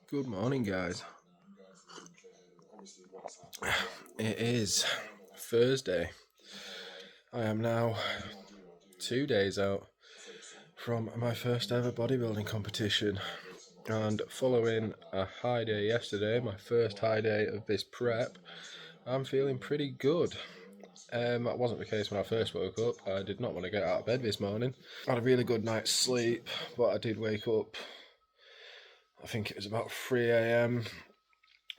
Good morning, guys. It is Thursday. I am now 2 days out from my first ever bodybuilding competition, and following a high day yesterday, my first high day of this prep, I'm feeling pretty good. That wasn't the case when I first woke up. I did not want to get out of bed this morning. I had a really good night's sleep, but I did wake up, I think it was about 3 a.m,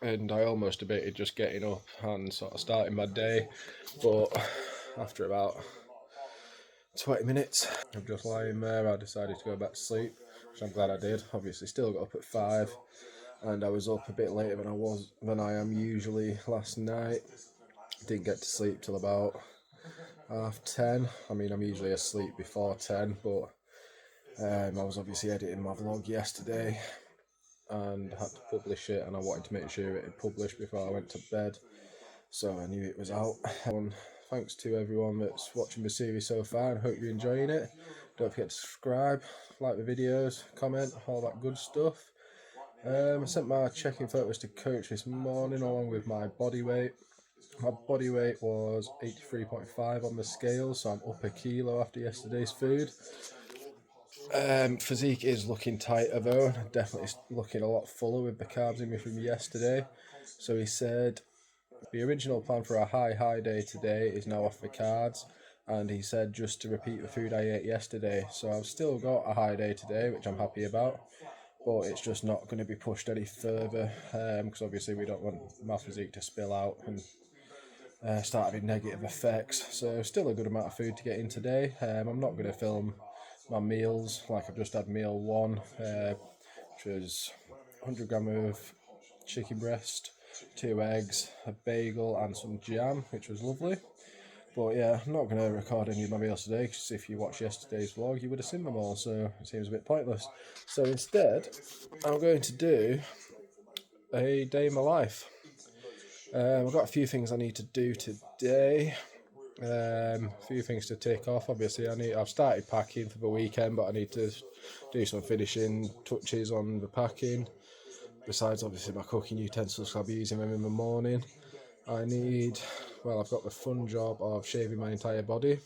and I almost debated just getting up and sort of starting my day, but after about 20 minutes of just lying there, I decided to go back to sleep, which I'm glad I did. Obviously still got up at 5, and I was up a bit later than I am usually last night. Didn't get to sleep till about 10:30. I mean, I'm usually asleep before 10, but I was obviously editing my vlog yesterday and had to publish it, and I wanted to make sure it had published before I went to bed, so I knew it was out. Thanks to everyone that's watching the series so far, and hope you're enjoying it. Don't forget to subscribe, like the videos, comment, all that good stuff. I sent my check-in photos to coach this morning along with my body weight. My body weight was 83.5 on the scale, so I'm up a kilo after yesterday's food. Physique is looking tighter though, definitely looking a lot fuller with the carbs in me from yesterday. So he said the original plan for a high day today is now off the cards, and he said just to repeat the food I ate yesterday. So I've still got a high day today, which I'm happy about, but it's just not going to be pushed any further, because obviously we don't want my physique to spill out and start having negative effects. So still a good amount of food to get in today. I'm not going to film my meals like I've just had meal one, which was 100 gram of chicken breast, 2 eggs, a bagel and some jam, which was lovely. But yeah, I'm not going to record any of my meals today, because if you watched yesterday's vlog you would have seen them all, so it seems a bit pointless. So instead I'm going to do a day in my life. I've got a few things I need to do today. A few things to tick off. Obviously I've started packing for the weekend, but I need to do some finishing touches on the packing, besides obviously my cooking utensils, so I'll be using them in the morning. I've got the fun job of shaving my entire body,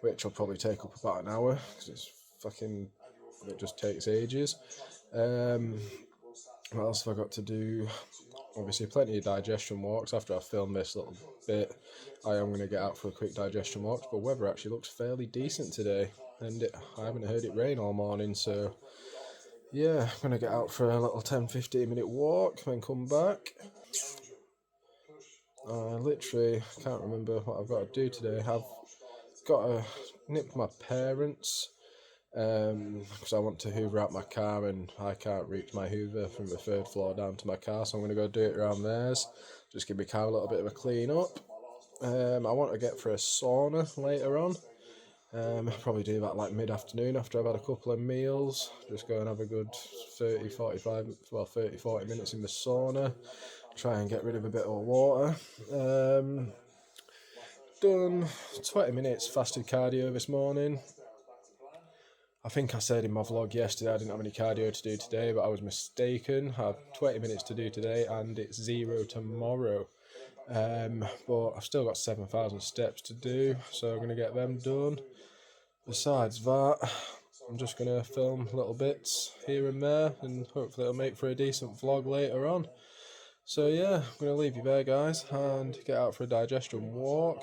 which will probably take up about an hour, because it just takes ages. What else have I got to do? Obviously plenty of digestion walks. After I film this little bit, I am going to get out for a quick digestion walk, but weather actually looks fairly decent today, and I haven't heard it rain all morning, so yeah, I'm going to get out for a little 10-15 minute walk, then come back. I literally can't remember what I've got to do today. I've got to nip my parents, because I want to hoover out my car, and I can't reach my hoover from the 3rd floor down to my car, so I'm going to go do it around theirs, just give my car a little bit of a clean up. I want to get for a sauna later on. Probably do that like mid-afternoon after I've had a couple of meals. Just go and have a good 30-40 minutes in the sauna. Try and get rid of a bit of water. Done 20 minutes fasted cardio this morning. I think I said in my vlog yesterday I didn't have any cardio to do today, but I was mistaken. I have 20 minutes to do today and it's 0 tomorrow. But I've still got 7,000 steps to do, so I'm going to get them done. Besides that, I'm just going to film little bits here and there, and hopefully it'll make for a decent vlog later on. So yeah, I'm going to leave you there, guys, and get out for a digestion walk.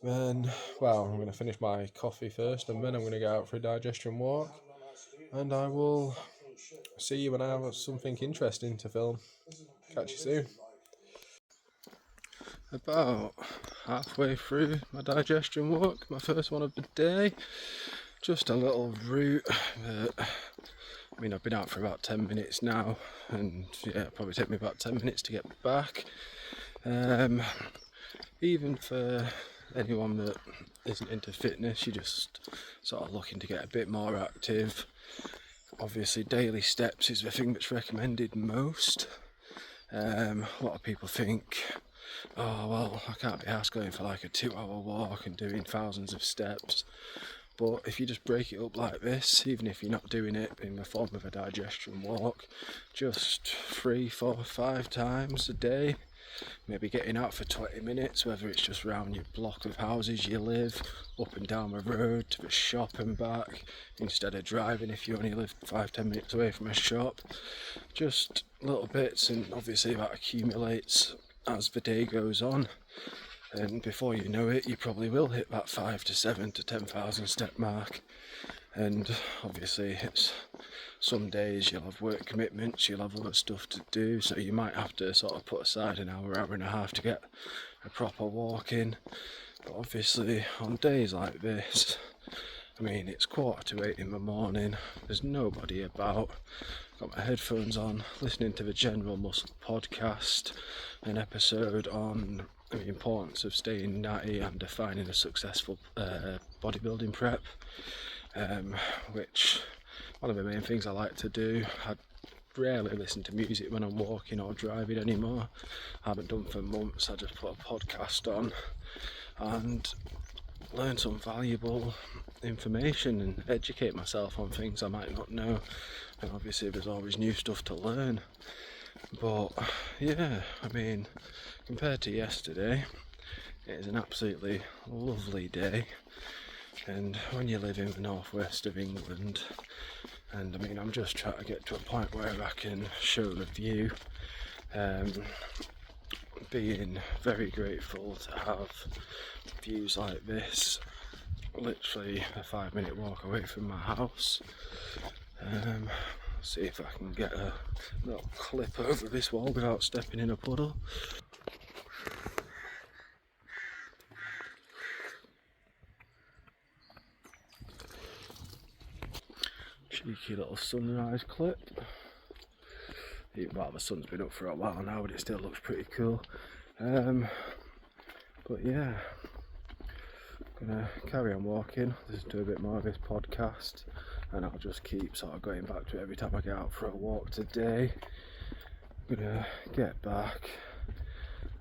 Then, I'm going to finish my coffee first, and then I'm going to get out for a digestion walk. And I will see you when I have something interesting to film. Catch you soon. About halfway through my digestion walk, my first one of the day. Just a little route that, I've been out for about 10 minutes now, and yeah, it'll probably take me about 10 minutes to get back. Even for anyone that isn't into fitness, you're just sort of looking to get a bit more active. Obviously daily steps is the thing that's recommended most. A lot of people think, oh well, I can't be asked going for like a 2-hour walk and doing thousands of steps, But if you just break it up like this, even if you're not doing it in the form of a digestion walk, just 3, 4, 5 times a day, maybe getting out for 20 minutes, whether it's just round your block of houses you live, up and down the road to the shop and back, instead of driving if you only live 5-10 minutes away from a shop. Just little bits, and obviously that accumulates as the day goes on, and before you know it you probably will hit that 5 to 7 to 10,000 step mark. And obviously it's some days you'll have work commitments, you'll have other stuff to do, so you might have to sort of put aside an hour, hour and a half to get a proper walk in. But obviously on days like this, I mean, it's 7:45 in the morning, there's nobody about, got my headphones on, listening to the General Muscle podcast, an episode on the importance of staying natty and defining a successful bodybuilding prep, which one of the main things I like to do. I rarely listen to music when I'm walking or driving anymore. I haven't done for months. I just put a podcast on and learn some valuable information and educate myself on things I might not know. And obviously there's always new stuff to learn. But yeah, I mean, compared to yesterday, it is an absolutely lovely day. And when you live in the northwest of England, and I mean, I'm just trying to get to a point where I can show the view, being very grateful to have views like this, literally a 5-minute walk away from my house. See if I can get a little clip over this wall without stepping in a puddle. Cheeky little sunrise clip. Well, the sun's been up for a while now, but it still looks pretty cool. But yeah, gonna carry on walking, listen to a bit more of this podcast, and I'll just keep sort of going back to it every time I get out for a walk today. I'm gonna get back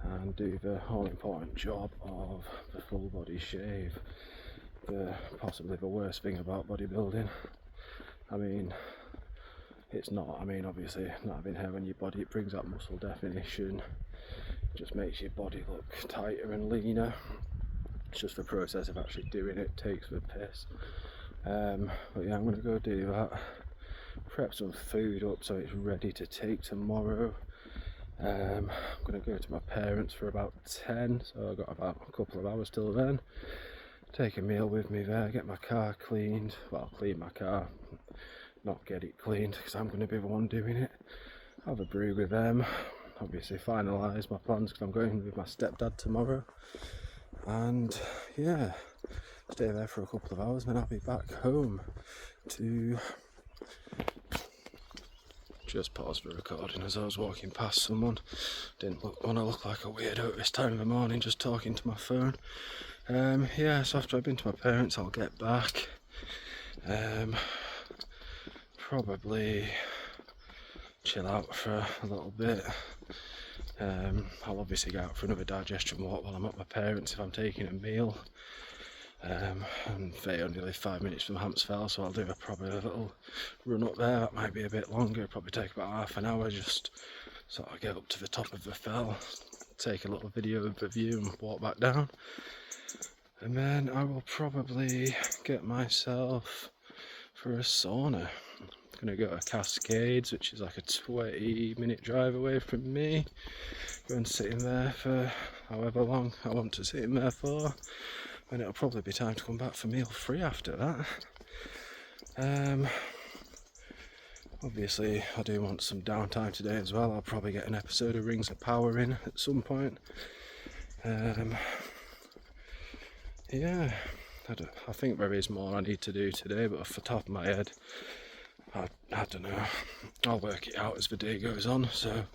and do the all important job of the full body shave. Possibly the worst thing about bodybuilding. I mean, it's not, I mean, obviously not having hair on your body, it brings out muscle definition, it just makes your body look tighter and leaner. It's just the process of actually doing it takes the piss. But yeah, I'm going to go do that, prep some food up so it's ready to take tomorrow. I'm going to go to my parents for about 10, so I've got about a couple of hours till then. Take a meal with me there, get my car cleaned, well, clean my car, not get it cleaned because I'm going to be the one doing it. Have a brew with them, obviously finalise my plans because I'm going with my stepdad tomorrow. And yeah, stay there for a couple of hours and then I'll be back home to... Just pause the recording as I was walking past someone. Didn't want to look like a weirdo at this time of the morning just talking to my phone. Yeah, so after I've been to my parents I'll get back. Probably chill out for a little bit. I'll obviously go out for another digestion walk while I'm at my parents if I'm taking a meal. And they only live 5 minutes from Hampsfell, so I'll do probably a little run up there. That might be a bit longer, probably take about half an hour, just sort of get up to the top of the fell, take a little video of the view and walk back down. And then I will probably get myself for a sauna. I'm going to go to Cascades, which is like a 20-minute drive away from me. Go and sit in there for however long I want to sit in there for. And it'll probably be time to come back for meal free after that. Obviously I do want some downtime today as well. I'll probably get an episode of Rings of Power in at some point. Yeah, I think there is more I need to do today, but off the top of my head I don't know. I'll work it out as the day goes on, so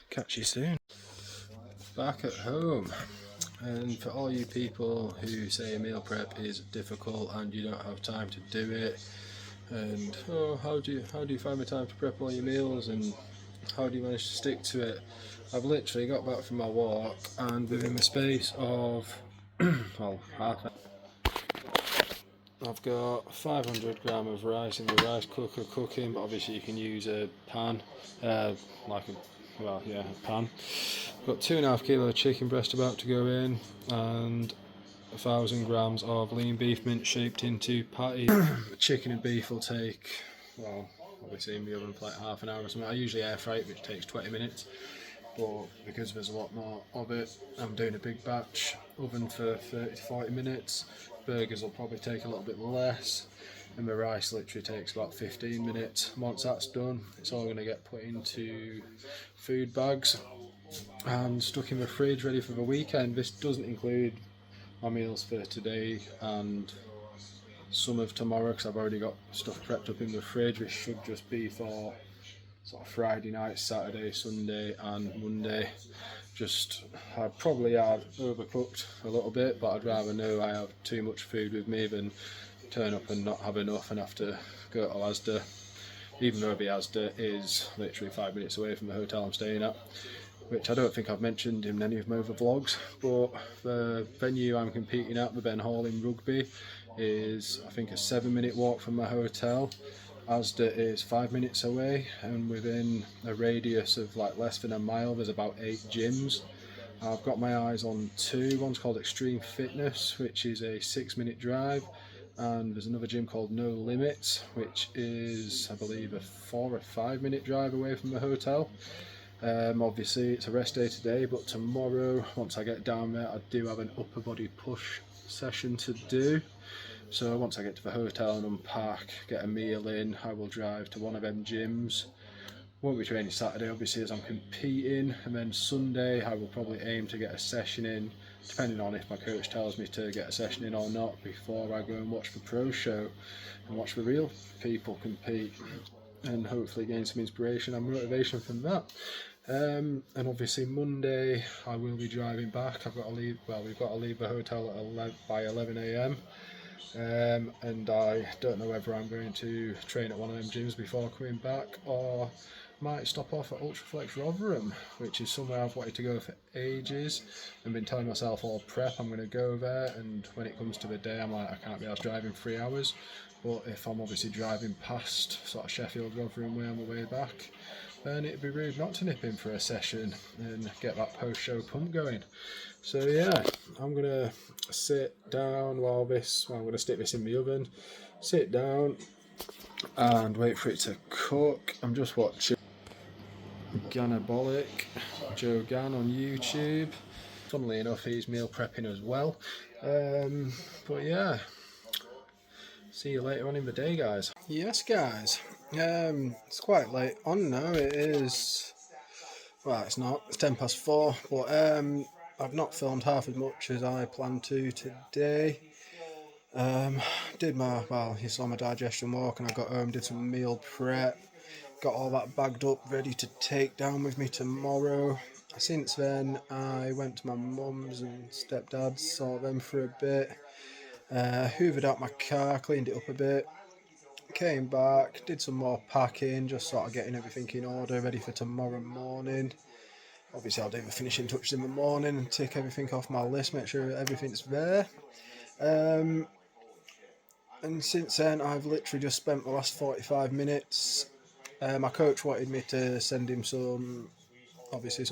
catch you soon. Back at home. And for all you people who say meal prep is difficult and you don't have time to do it, and how do you find the time to prep all your meals and how do you manage to stick to it? I've literally got back from my walk and within the space of well, I've got 500 gram of rice in the rice cooker cooking, but obviously you can use a pan, like a pan. I've got 2.5 kilo of chicken breast about to go in, and 1,000 grams of lean beef mince shaped into patties. Chicken and beef will take, well, obviously in the oven for like half an hour or something. I usually air fry it, which takes 20 minutes. But because there's a lot more of it, I'm doing a big batch, oven for 30 to 40 minutes. Burgers will probably take a little bit less, and the rice literally takes about 15 minutes. Once that's done, it's all going to get put into food bags and stuck in the fridge ready for the weekend. This doesn't include my meals for today and some of tomorrow, because I've already got stuff prepped up in the fridge, which should just be for sort of Friday night, Saturday, Sunday and Monday. I probably have overcooked a little bit, but I'd rather know I have too much food with me than turn up and not have enough and have to go to Asda, even though the Asda is literally 5 minutes away from the hotel I'm staying at, which I don't think I've mentioned in any of my other vlogs. But the venue I'm competing at, the Ben Hall in Rugby, is I think a 7-minute walk from my hotel. Asda is 5 minutes away, and within a radius of like less than a mile there's about 8 gyms. I've got my eyes on two. One's called Extreme Fitness, which is a 6-minute drive, and there's another gym called No Limits, which is I believe a 4 or 5-minute drive away from the hotel. Obviously it's a rest day today, but tomorrow once I get down there I do have an upper body push session to do. So once I get to the hotel and unpack, get a meal in, I will drive to one of them gyms. Won't be training Saturday obviously as I'm competing, and then Sunday I will probably aim to get a session in, depending on if my coach tells me to get a session in or not, before I go and watch the pro show and watch the real people compete, and hopefully gain some inspiration and motivation from that. And obviously Monday I will be driving back. We've got to leave the hotel by 11 a.m. And I don't know whether I'm going to train at one of them gyms before coming back, or might stop off at Ultraflex Rotherham, which is somewhere I've wanted to go for ages and been telling myself all prep I'm going to go there, and when it comes to the day I'm like, I can't be out driving 3 hours. But if I'm obviously driving past sort of Sheffield Rotherham way on the way back, then it'd be rude not to nip in for a session and get that post-show pump going. So yeah, I'm going to sit down I'm going to stick this in the oven, sit down and wait for it to cook. I'm just watching Ganabolic, Joe Gann on YouTube. Funnily enough, he's meal prepping as well. But yeah, see you later on in the day, guys. Yes, guys. It's quite late on now. It is. Well, it's not. It's 4:10, but I've not filmed half as much as I planned to today. You saw my digestion walk, and I got home, did some meal prep, got all that bagged up, ready to take down with me tomorrow. Since then, I went to my mum's and stepdad's, saw them for a bit, hoovered out my car, cleaned it up a bit, came back, did some more packing, just sort of getting everything in order, ready for tomorrow morning. Obviously, I'll do the finishing touches in the morning and tick everything off my list, make sure everything's there. And since then, I've literally just spent the last 45 minutes. My coach wanted me to send him some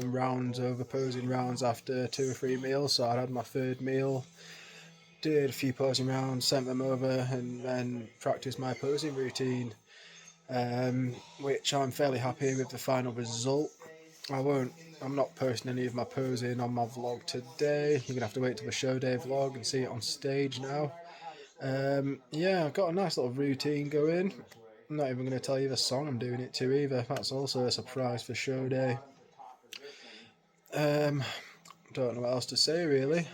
rounds over, posing rounds after 2 or 3 meals. So I had my third meal, did a few posing rounds, sent them over, and then practiced my posing routine, which I'm fairly happy with the final result. I'm not posting any of my posing on my vlog today. You're going to have to wait till the show day vlog and see it on stage now. I've got a nice little routine going. I'm not even going to tell you the song I'm doing it to either. That's also a surprise for show day. Don't know what else to say really.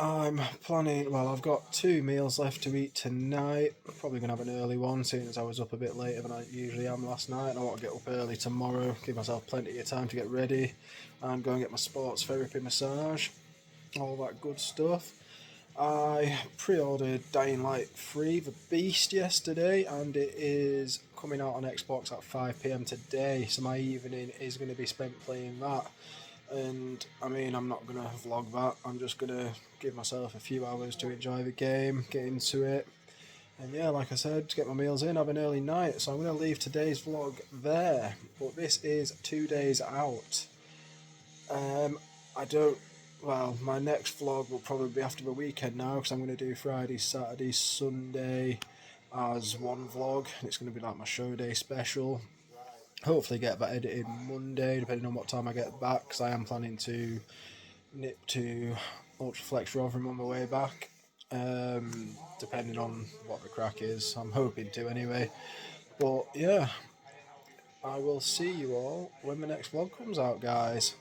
I'm planning, I've got 2 meals left to eat tonight. I'm probably going to have an early one, seeing as I was up a bit later than I usually am last night. And I want to get up early tomorrow, give myself plenty of time to get ready and go and get my sports therapy massage, all that good stuff. I pre-ordered Dying Light 3 The Beast yesterday, and it is coming out on Xbox at 5 PM today, so my evening is going to be spent playing that. And I mean, I'm not gonna vlog that. I'm just gonna give myself a few hours to enjoy the game, get into it, and yeah, like I said, to get my meals in, have an early night. So I'm gonna leave today's vlog there. But this is 2 days out. I don't. Well, my next vlog will probably be after the weekend now, because I'm gonna do Friday, Saturday, Sunday as one vlog. It's gonna be like my show day special. Hopefully get that edited Monday, depending on what time I get back, because I am planning to nip to Ultraflex Rotherham on my way back, depending on what the crack is. I'm hoping to anyway. But yeah, I will see you all when the next vlog comes out, guys.